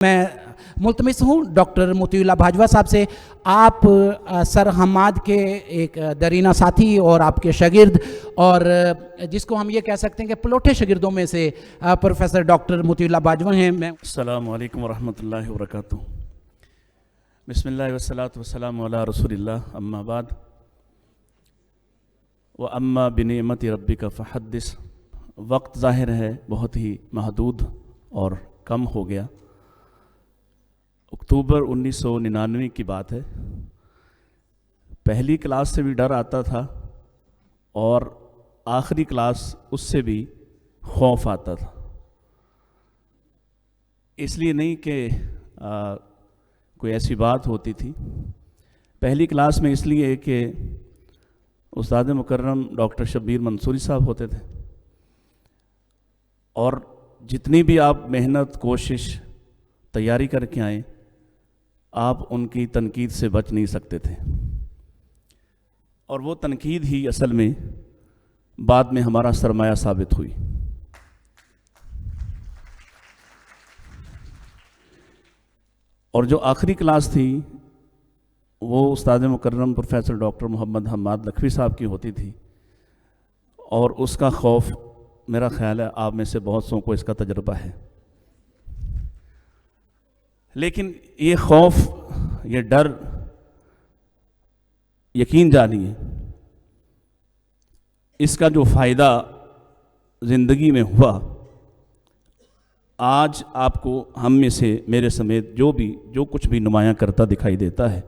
मैं मुल्तमिस हूँ डॉक्टर मोतीउल्लाह भाजवा साहब से। आप सर हम्माद के एक दरीना साथी और आपके शागिर्द, और जिसको हम ये कह सकते हैं कि पलोठे शागिर्दों में से प्रोफेसर डॉक्टर मोतीउल्लाह भाजवा हैं। मैं अस्सलामु अलैकुम वरहमतुल्लाहि वबरकातुहू। बिस्मिल्लाह वस्सलातु वस्सलामु अला रसूलिल्लाह, अम्मा बाद व अम्मा बिनिअमति रब्बिका फ़हद्दिस। वक्त ज़ाहिर है बहुत ही महदूद और कम हो गया। अक्टूबर 1999 की बात है। पहली क्लास से भी डर आता था और आखिरी क्लास उससे भी खौफ आता था। इसलिए नहीं कि कोई ऐसी बात होती थी। पहली क्लास में इसलिए कि उस्ताद मुकर्रम डॉक्टर शब्बीर मंसूरी साहब होते थे, और जितनी भी आप मेहनत कोशिश तैयारी करके आए, आप उनकी तनकीद से बच नहीं सकते थे। और वो तनकीद ही असल में बाद में हमारा सरमाया साबित हुई। और जो आखिरी क्लास थी वो उस्ताद मुकर्रम प्रोफेसर डॉक्टर मोहम्मद हम्माद लखवी साहब की होती थी, और उसका खौफ मेरा ख्याल है आप में से बहुत सौ को इसका तजुर्बा है। लेकिन ये खौफ, ये डर यकीन जानिए इसका जो फ़ायदा ज़िंदगी में हुआ, आज आपको हम में से मेरे समेत जो कुछ भी नुमायाँ करता दिखाई देता है,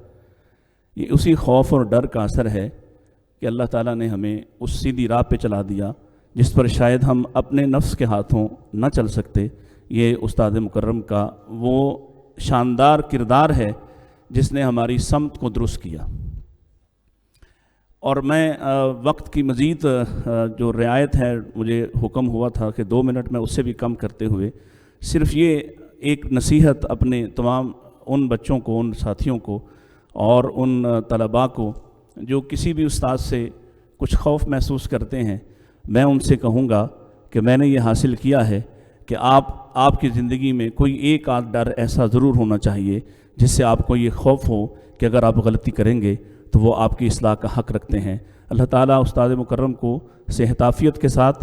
ये उसी खौफ और डर का असर है कि अल्लाह ताला ने हमें उस सीधी राह पे चला दिया जिस पर शायद हम अपने नफ्स के हाथों न चल सकते। ये उस्ताद मुकर्रम का वो शानदार किरदार है जिसने हमारी समत को दुरुस्त किया। और मैं वक्त की मज़ीद जो रियायत है, मुझे हुक्म हुआ था कि 2 मिनट में उससे भी कम करते हुए सिर्फ़ ये एक नसीहत अपने तमाम उन बच्चों को, उन साथियों को और उन तलबा को जो किसी भी उस्ताद से कुछ खौफ महसूस करते हैं, मैं उनसे कहूँगा कि मैंने ये हासिल किया है कि आपकी ज़िंदगी में कोई एक आध डर ऐसा ज़रूर होना चाहिए जिससे आपको ये खौफ हो कि अगर आप गलती करेंगे तो वो आपकी इस्लाह का हक़ रखते हैं। अल्लाह ताला उस्ताद मुकर्रम को सेहताफ़ियत के साथ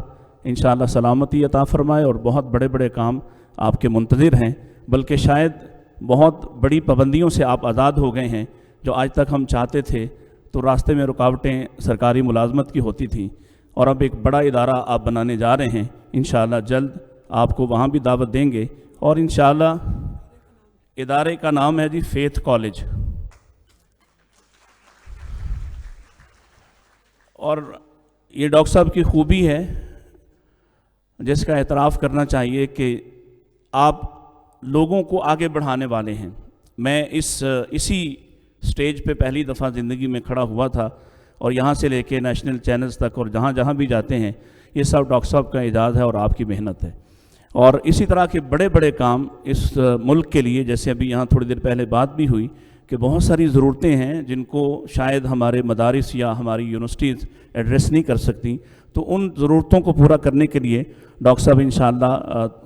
इंशाअल्लाह सलामती अता फ़रमाए, और बहुत बड़े बड़े काम आपके मुंतज़िर हैं। बल्कि शायद बहुत बड़ी पाबंदियों से आप आज़ाद हो गए हैं। जो आज तक हम चाहते थे तो रास्ते में रुकावटें सरकारी मुलाजमत की होती थी, और अब एक बड़ा इदारा आप बनाने जा रहे हैं। इंशाअल्लाह जल्द आपको वहाँ भी दावत देंगे, और इंशाअल्लाह इदारे का नाम है जी फेथ कॉलेज। और ये डॉक्टर साहब की खूबी है जिसका एतराफ़ करना चाहिए कि आप लोगों को आगे बढ़ाने वाले हैं। मैं इसी स्टेज पे पहली दफ़ा ज़िंदगी में खड़ा हुआ था, और यहाँ से लेके नेशनल चैनल्स तक और जहाँ भी जाते हैं, ये सब डॉक्टर साहब का एजाज़ है और आपकी मेहनत है। और इसी तरह के बड़े बड़े काम इस मुल्क के लिए, जैसे अभी यहाँ थोड़ी देर पहले बात भी हुई कि बहुत सारी ज़रूरतें हैं जिनको शायद हमारे मदारिस या हमारी यूनिवर्सिटीज़ एड्रेस नहीं कर सकती, तो उन ज़रूरतों को पूरा करने के लिए डॉक्टर साहब इंशाअल्लाह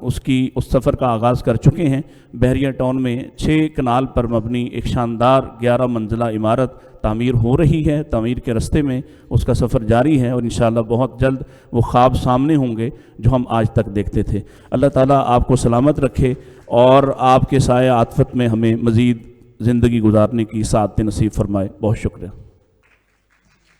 उस सफ़र का आगाज़ कर चुके हैं। बहरिया टाउन में 6 कनाल पर मबनी एक शानदार 11 मंजिला इमारत तामीर हो रही है। तामीर के रास्ते में उसका सफ़र जारी है, और इंशाअल्लाह बहुत जल्द वो ख्वाब सामने होंगे जो हम आज तक देखते थे। अल्लाह ताला आपको सलामत रखे और आपके साए आतफत में हमें मज़ीद ज़िंदगी गुजारने की सादत नसीब फरमाए। बहुत शुक्रिया।